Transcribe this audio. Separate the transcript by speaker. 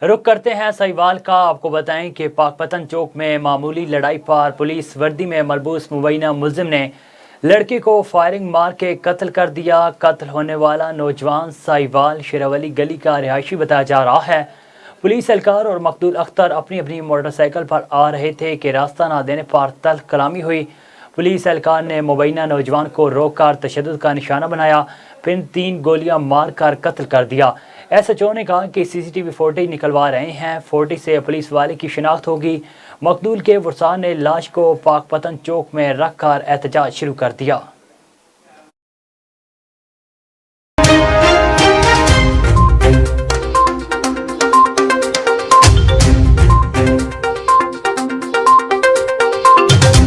Speaker 1: रुक करते हैं सहीवाल का। आपको बताएं कि पाकपतन चौक में मामूली लड़ाई पर पुलिस वर्दी में मलबूस मुबैना मुलजिम ने लड़की को फायरिंग मार के कत्ल कर दिया। कत्ल होने वाला नौजवान सहीवाल शेरावली गली का रिहायशी बताया जा रहा है। पुलिस एहलकार और मकदूल अख्तर अपनी अपनी मोटरसाइकिल पर आ रहे थे कि रास्ता ना देने पर तल्ख कलामी हुई। पुलिस एहलकार ने मुबैना नौजवान को रोककर तशद्दुद का निशाना बनाया, फिर 3 गोलियां मारकर कत्ल कर दिया। एसएचओ ने कहा कि सीसीटीवी फुटेज निकलवा रहे हैं, फुटेज से पुलिस वाले की शिनाख्त होगी। मकतूल के वरसा ने लाश को पाकपतन चौक में रखकर एहतजाज शुरू कर दिया।